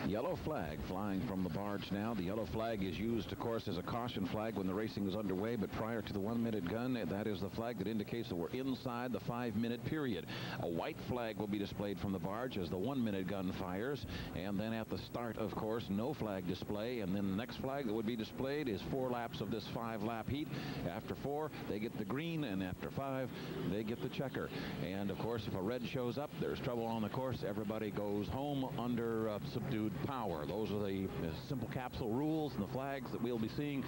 Yellow flag flying from the barge now. The yellow flag is used, of course, as a caution flag when the racing is underway, but prior to the 1-minute gun, that is the flag that indicates that we're inside the 5-minute period. A white flag will be displayed from the barge as the 1-minute gun fires, and then at the start, of course, no flag display, and then the next flag that would be displayed is 4 laps of this 5-lap heat. After 4, they get the green, and after 5, they get the checker. And, of course, if a red shows up, there's trouble on the course. Everybody goes home under subdued power. Those are the simple capsule rules and the flags that we'll be seeing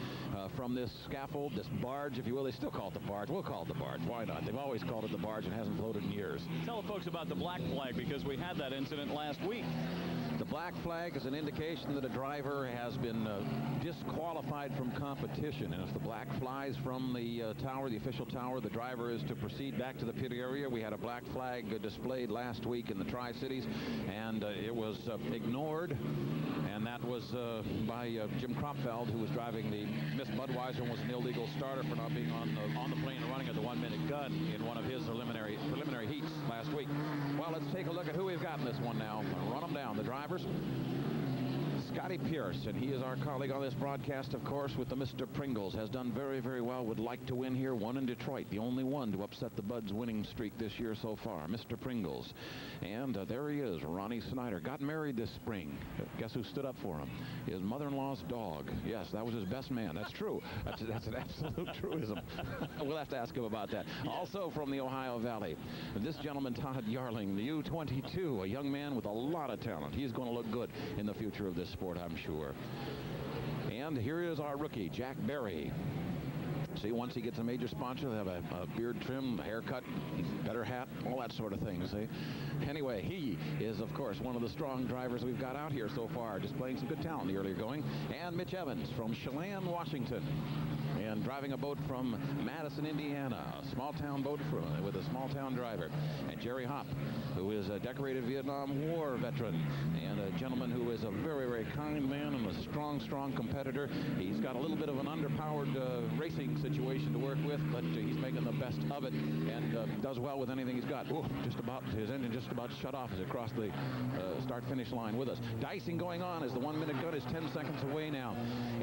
from this scaffold, this barge, if you will. They still call it the barge. We'll call it the barge. Why not? They've always called it the barge and hasn't floated in years. Tell the folks about the black flag, because we had that incident last week. The black flag is an indication that a driver has been disqualified from competition. And if the black flies from the tower, the official tower, the driver is to proceed back to the pit area. We had a black flag displayed last week in the Tri-Cities, and it was ignored. And that was by Jim Kropfeld, who was driving the Miss Budweiser and was an illegal starter for not being on the plane and running at the 1-minute gun in one of his preliminary heats last week. Well, let's take a look at who we've got in this one now. Run them down. The drivers. Scotty Pierce, and he is our colleague on this broadcast, of course, with the Mr. Pringles. Has done very, very well. Would like to win here. Won in Detroit. The only one to upset the Buds' winning streak this year so far. Mr. Pringles. And there he is, Ronnie Snyder. Got married this spring. Guess who stood up for him? His mother-in-law's dog. Yes, that was his best man. That's true. That's an absolute truism. We'll have to ask him about that. Also from the Ohio Valley, this gentleman, Todd Yarling, the U-22, a young man with a lot of talent. He's going to look good in the future of this sport, I'm sure. And here is our rookie, Jack Berry. See, once he gets a major sponsor, they'll have a beard trim, a haircut, better hat, all that sort of thing, see? Anyway, he is, of course, one of the strong drivers we've got out here so far, displaying some good talent in the earlier going. And Mitch Evans from Chelan, Washington, and driving a boat from Madison, Indiana, a small-town boat with a small-town driver. And Jerry Hopp, who is a decorated Vietnam War veteran and a gentleman who is a very, very kind man and a strong, strong competitor. He's got a little bit of an underpowered racing situation to work with, but he's making the best of it and does well with anything he's got. Ooh, his engine just about shut off as it crossed the start-finish line with us. Dicing going on as the 1-minute gun is 10 seconds away now.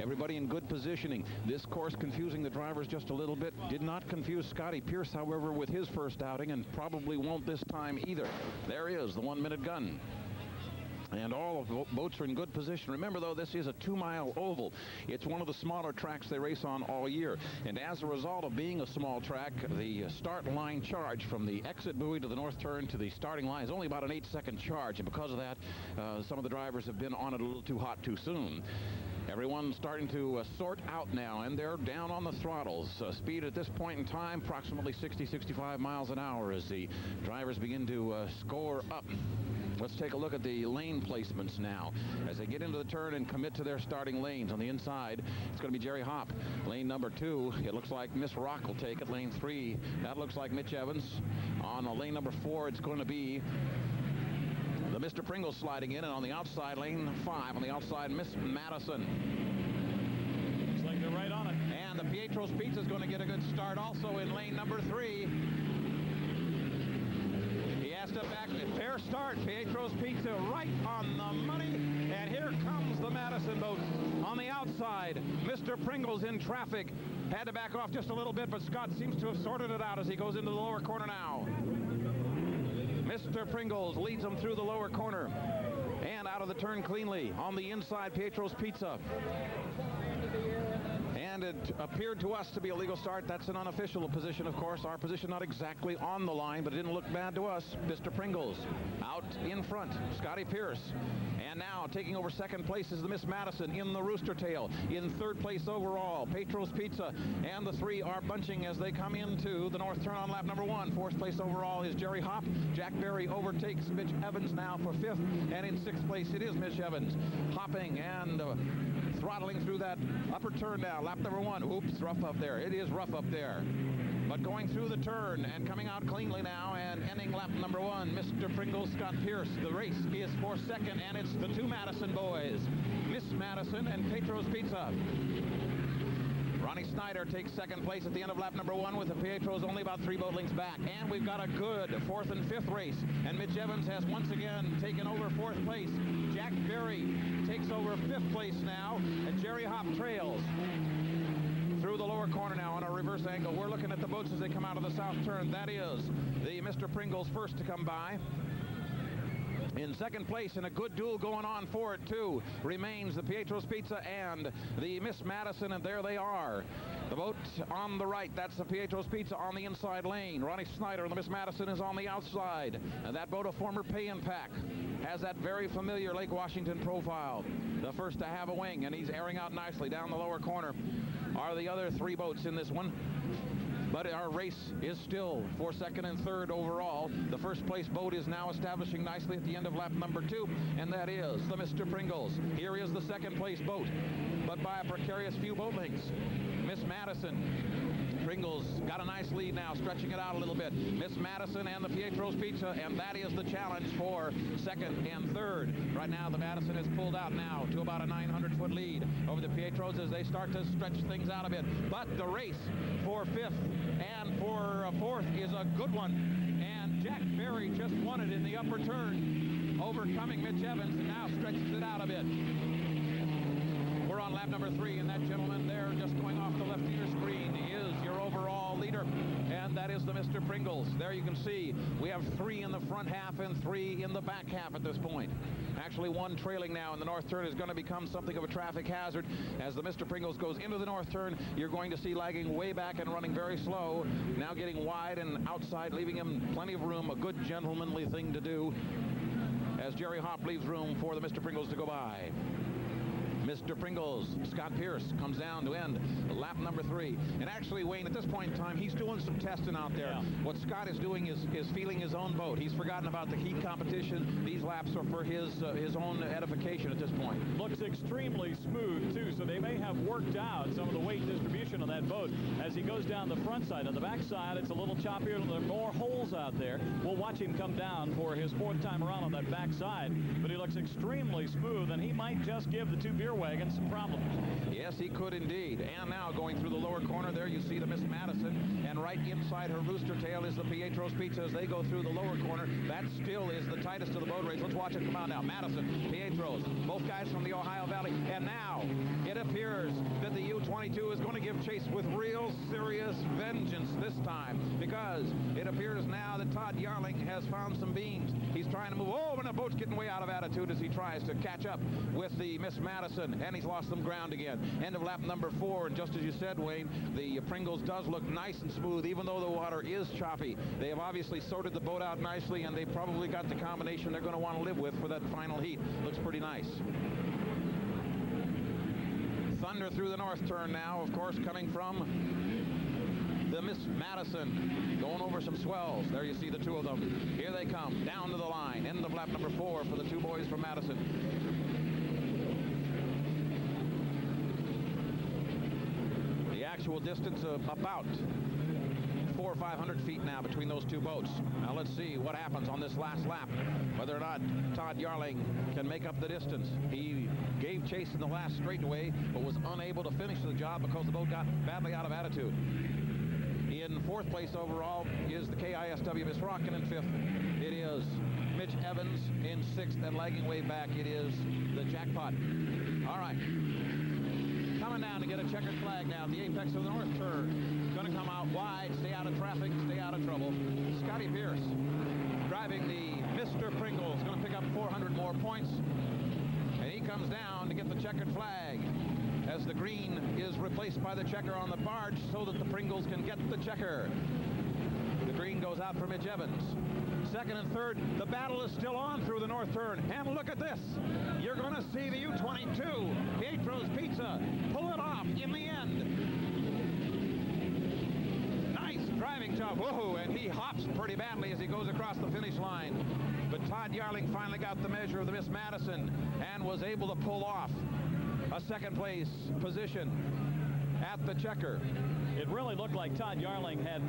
Everybody in good positioning. This course confusing the drivers just a little bit. Did not confuse Scotty Pierce, however, with his first outing, and probably won't this time either. There is the 1-minute gun. And all of the boats are in good position. Remember, though, this is a 2-mile oval. It's one of the smaller tracks they race on all year. And as a result of being a small track, the start line charge from the exit buoy to the north turn to the starting line is only about an 8-second charge. And because of that, some of the drivers have been on it a little too hot too soon. Everyone's starting to sort out now, and they're down on the throttles. Speed at this point in time, approximately 60-65 miles an hour as the drivers begin to score up. Let's take a look at the lane placements now. As they get into the turn and commit to their starting lanes on the inside, it's going to be Jerry Hopp. Lane number 2, it looks like Miss Rock will take it. Lane 3, that looks like Mitch Evans. On lane number 4, it's going to be the Mr. Pringles sliding in, and on the outside, lane 5, on the outside, Miss Madison. Looks like they're right on it. And the Pietro's Pizza is going to get a good start also in lane number 3. He has to back it. Fair start. Pietro's Pizza right on the money. And here comes the Madison boat on the outside. Mr. Pringles in traffic. Had to back off just a little bit, but Scott seems to have sorted it out as he goes into the lower corner now. Mr. Pringles leads them through the lower corner and out of the turn cleanly. On the inside, Pietro's Pizza. And it appeared to us to be a legal start. That's an unofficial position, of course. Our position not exactly on the line, but it didn't look bad to us. Mr. Pringles out in front. Scotty Pierce. And now taking over second place is the Miss Madison in the Rooster Tail. In third place overall, Pietro's Pizza. And the 3 are bunching as they come into the north turn on lap number 1. Fourth place overall is Jerry Hopp. Jack Berry overtakes Mitch Evans now for 5th. And in 6th place it is Mitch Evans. Hopping and throttling through that upper turn now. Lap number 1. Oops, rough up there. It is rough up there. But going through the turn and coming out cleanly now and ending lap number 1, Mr. Pringles, Scott Pierce. The race is for second, and it's the 2 Madison boys, Miss Madison and Pietro's Pizza. Ronnie Snyder takes second place at the end of lap number 1 with the Pietros only about 3 boat lengths back. And we've got a good 4th and 5th race. And Mitch Evans has once again taken over 4th place. Jack Berry takes over 5th place now. And Jerry Hopp trails through the lower corner now on a reverse angle. We're looking at the boats as they come out of the south turn. That is the Mr. Pringles first to come by. In second place, and a good duel going on for it, too, remains the Pietro's Pizza and the Miss Madison, and there they are. The boat on the right, that's the Pietro's Pizza on the inside lane. Ronnie Snyder and the Miss Madison is on the outside. And that boat, a former pay and pack, has that very familiar Lake Washington profile. The first to have a wing, and he's airing out nicely down the lower corner. Are the other 3 boats in this one. But our race is still for second and third overall. The first place boat is now establishing nicely at the end of lap number 2, and that is the Mr. Pringles. Here is the second place boat, but by a precarious few boat lengths. Miss Madison. Pringles got a nice lead now, stretching it out a little bit. Miss Madison and the Pietro's Pizza, and that is the challenge for second and third. Right now, the Madison has pulled out now to about a 900-foot lead over the Pietros as they start to stretch things out a bit. But the race for 5th and for 4th is a good one. And Jack Berry just won it in the upper turn, overcoming Mitch Evans, and now stretches it out a bit. We're on lap number 3, and that gentleman there just going off the left of your screen is your overall leader, and that is the Mr. Pringles. There you can see we have 3 in the front half and 3 in the back half at this point. Actually, 1 trailing now in the north turn is going to become something of a traffic hazard. As the Mr. Pringles goes into the north turn, you're going to see lagging way back and running very slow. Now getting wide and outside, leaving him plenty of room, a good gentlemanly thing to do, as Jerry Hopp leaves room for the Mr. Pringles to go by. Mr. Pringles, Scott Pierce, comes down to end lap number 3. And actually, Wayne, at this point in time, he's doing some testing out there. Yeah. What Scott is doing is feeling his own boat. He's forgotten about the heat competition. These laps are for his own edification at this point. Looks extremely smooth, too, so they may have worked out some of the weight distribution on that boat as he goes down the front side. On the back side, it's a little choppier. There are more holes out there. We'll watch him come down for his 4th time around on that back side, but he looks extremely smooth, and he might just give the 2 beer wagon some problems. Yes, he could indeed. And now going through the lower corner there, you see the Miss Madison, and right inside her rooster tail is the Pietro's Pizza as they go through the lower corner. That still is the tightest of the boat race. Let's watch it come out now. Madison, Pietro's, both guys from the Ohio Valley, and now it appears that the U-22 is going to give chase with real serious vengeance this time, because it appears now that Todd Yarling has found some beams. He's trying to move. Oh, and the boat's getting way out of attitude as he tries to catch up with the Miss Madison, and he's lost some ground again. End of lap number 4, and just as you said, Wayne, the Pringles does look nice and smooth, even though the water is choppy. They have obviously sorted the boat out nicely, and they probably got the combination they're going to want to live with for that final heat. Looks pretty nice. Thunder through the north turn now, of course, coming from the Miss Madison, going over some swells. There you see the 2 of them. Here they come, down to the line. End of lap number 4 for the 2 boys from Madison. Actual distance of about 400 or 500 feet now between those 2 boats. Now let's see what happens on this last lap, whether or not Todd Yarling can make up the distance. He gave chase in the last straightaway, but was unable to finish the job because the boat got badly out of attitude. In 4th place overall is the KISW Miss Rockin. In 5th, it is Mitch Evans. In 6th and lagging way back, it is the Jackpot. All right. Coming down to get a checkered flag now at the apex of the north turn. Going to come out wide, stay out of traffic, stay out of trouble. Scotty Pierce driving the Mr. Pringles, going to pick up 400 more points. And he comes down to get the checkered flag as the green is replaced by the checker on the barge so that the Pringles can get the checker. The green goes out for Mitch Evans. Second and third, the battle is still on through the north turn. And look at this. You're going to see the U-22, Pietro's Pizza, pull it off in the end. Nice driving job. Whoa, and he hops pretty badly as he goes across the finish line. But Todd Yarling finally got the measure of the Miss Madison and was able to pull off a second place position. at the checker. It really looked like Todd Yarling had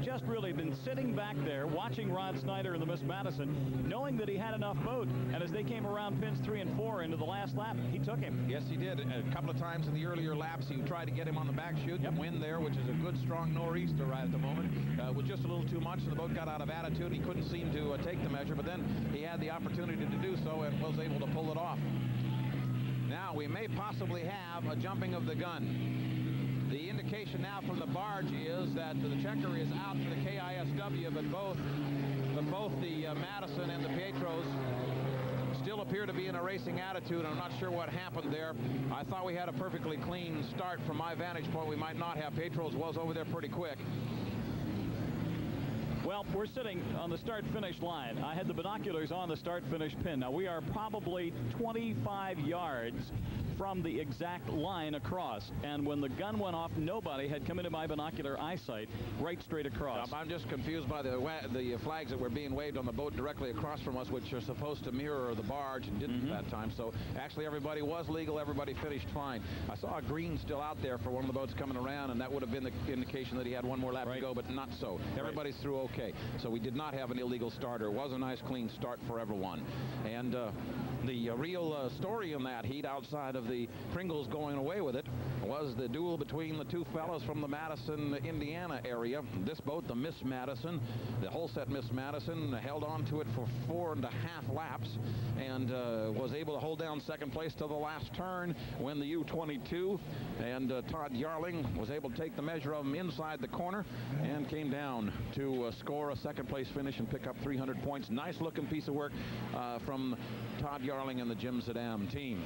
just really been sitting back there watching Ron Snyder and the Miss Madison, knowing that he had enough boat. And as they came around pins 3 and 4 into the last lap, he took him. Yes, he did. A couple of times in the earlier laps, he tried to get him on the back chute and win there, which is a good, strong nor'easter right at the moment. Was just a little too much, and the boat got out of attitude. He couldn't seem to take the measure, but then he had the opportunity to do so and was able to pull it off. Now, we may possibly have a jumping of the gun. The indication now from the barge is that the checker is out for the KISW, but both the Madison and the Pietros still appear to be in a racing attitude. I'm not sure what happened there. I thought we had a perfectly clean start. From my vantage point, we might not have. Pietros was over there pretty quick. Well, we're sitting on the start-finish line. I had the binoculars on the start-finish pin. Now, we are probably 25 yards from the exact line across. And when the gun went off, nobody had come into my binocular eyesight right straight across. I'm just confused by the flags that were being waved on the boat directly across from us, which are supposed to mirror the barge and didn't that time. So actually everybody was legal. Everybody finished fine. I saw a green still out there for one of the boats coming around, and that would have been the indication that he had one more lap to go, but not so. Everybody's through okay. So we did not have an illegal starter. It was a nice clean start for everyone. And the real story in that heat, outside of the Pringles going away with it, was the duel between the two fellows from the Madison, Indiana area. This boat, the Miss Madison, the whole set Miss Madison, held on to it for 4.5 laps and was able to hold down second place till the last turn when the U-22 and Todd Yarling was able to take the measure of him inside the corner and came down to score a second place finish and pick up 300 points. Nice looking piece of work from Todd Yarling and the Jim Zadam team.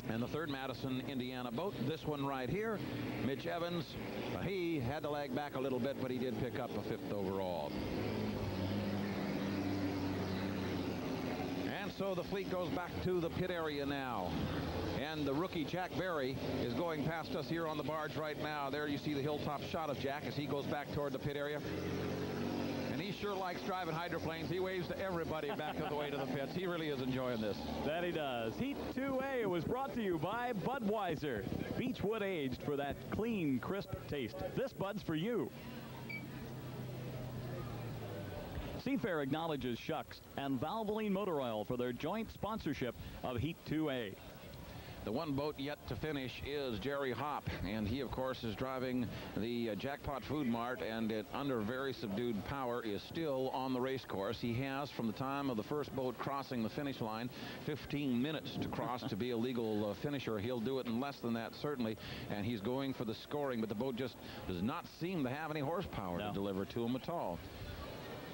And the third Madison, Indiana boat, this one right here, Mitch Evans, he had to lag back a little bit, but he did pick up a 5th overall. And so the fleet goes back to the pit area now. And the rookie Jack Berry is going past us here on the barge right now. There you see the hilltop shot of Jack as he goes back toward the pit area. He sure likes driving hydroplanes. He waves to everybody back on the way to the pits. He really is enjoying this. That he does. Heat 2A was brought to you by Budweiser. Beechwood aged for that clean, crisp taste. This Bud's for you. Seafair acknowledges Shucks and Valvoline Motor Oil for their joint sponsorship of Heat 2A. The one boat yet to finish is Jerry Hopp, and he, of course, is driving the Jackpot Food Mart, and under very subdued power is still on the race course. He has, from the time of the first boat crossing the finish line, 15 minutes to cross to be a legal finisher. He'll do it in less than that, certainly, and he's going for the scoring, but the boat just does not seem to have any horsepower to deliver to him at all.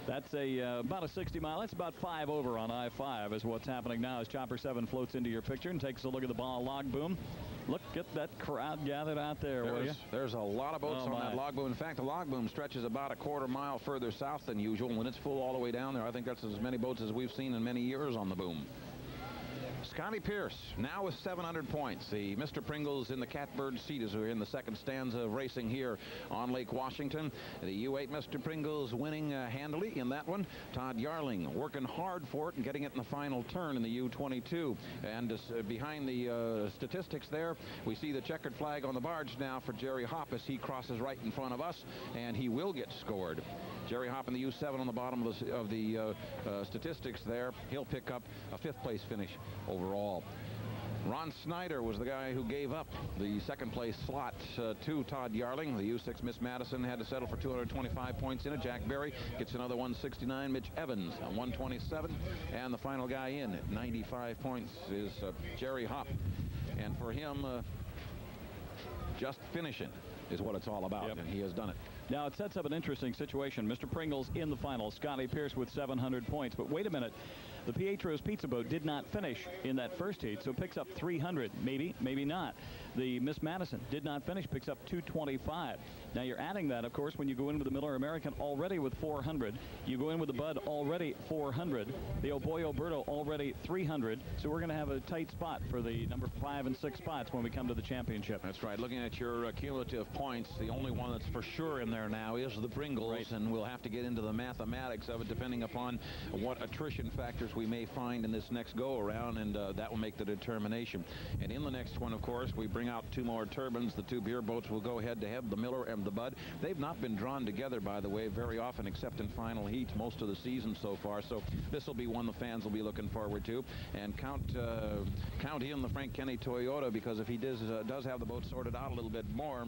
That's about a 60-mile. That's about 5 over on I-5 is what's happening now as Chopper 7 floats into your picture and takes a look at the ball log boom. Look at that crowd gathered out there, will you? There's a lot of boats on that log boom. In fact, the log boom stretches about a quarter mile further south than usual. When it's full all the way down there, I think that's as many boats as we've seen in many years on the boom. Scotty Pierce now with 700 points. The Mr. Pringles in the catbird seat as we're in the second stanza of racing here on Lake Washington. The U8 Mr. Pringles winning handily in that one. Todd Yarling working hard for it and getting it in the final turn in the U22. And behind the statistics there, we see the checkered flag on the barge now for Jerry Hopp as he crosses right in front of us, and he will get scored. Jerry Hopp in the U7 on the bottom of the statistics there. He'll pick up a 5th place finish overall. Ron Snyder was the guy who gave up the second place slot to Todd Yarling. The U6 Miss Madison had to settle for 225 points in it. Jack Berry gets another 169. Mitch Evans on 127. And the final guy in at 95 points is Jerry Hopp. And for him, just finishing is what it's all about, and he has done it. Now, it sets up an interesting situation. Mr. Pringles in the final. Scotty Pierce with 700 points. But wait a minute. The Pietro's Pizza Boat did not finish in that first heat, so picks up 300. Maybe, maybe not. The Miss Madison did not finish, picks up 225. Now, you're adding that, of course, when you go in with the Miller American already with 400. You go in with the Bud already 400. The Oboy Oberto already 300. So we're going to have a tight spot for the number 5 and 6 spots when we come to the championship. That's right. Looking at your cumulative points, the only one that's for sure in there now is the Pringles, and we'll have to get into the mathematics of it depending upon what attrition factors we may find in this next go-around, and that will make the determination. And in the next one, of course, we bring out 2 more turbines. The 2 beer boats will go head-to-head, the Miller and the Bud. They've not been drawn together, by the way, very often, except in final heats most of the season so far. So this will be one the fans will be looking forward to. And count in the Frank Kenny Toyota, because if he does have the boat sorted out a little bit more,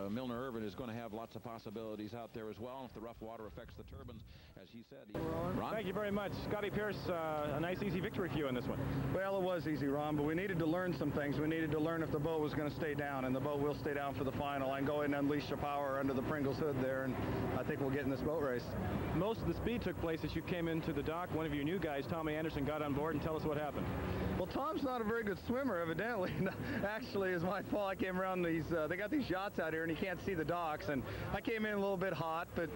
Milner Irvin is going to have lots of possibilities out there as well. If the rough water affects the turbines, as he said. Ron? Thank you very much. Scotty Pierce, a nice, easy victory for you in this one. Well, it was easy, Ron, but we needed to learn some things. We needed to learn if the boat was going to stay down, and the boat will stay down for the final, and go in and unleash the power under the Pringles hood there, and I think we'll get in this boat race. Most of the speed took place as you came into the dock. One of your new guys, Tommy Anderson, got on board, and tell us what happened. Well, Tom's not a very good swimmer, evidently. Actually, it's my fault. I came around these, they got these yachts out here, and you can't see the docks, and I came in a little bit hot, but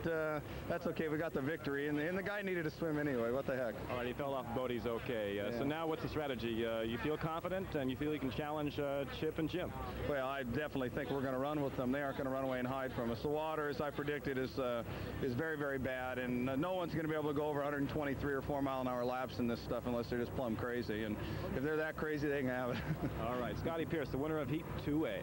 that's okay. We got the victory, and the guy needed to swim anyway. What the heck? All right, he fell off the boat. He's okay. Yeah. So now what's the strategy? You feel confident, and you feel you can challenge Chip and Jim? Well, I definitely think we're going to run with them. They aren't going to run away and hide from us. The water, as I predicted, is very, very bad, and no one's going to be able to go over 123 or 4 mile an hour laps in this stuff unless they're just plumb crazy. And if they're that crazy, they can have it. All right, Scotty Pierce, the winner of Heat 2A.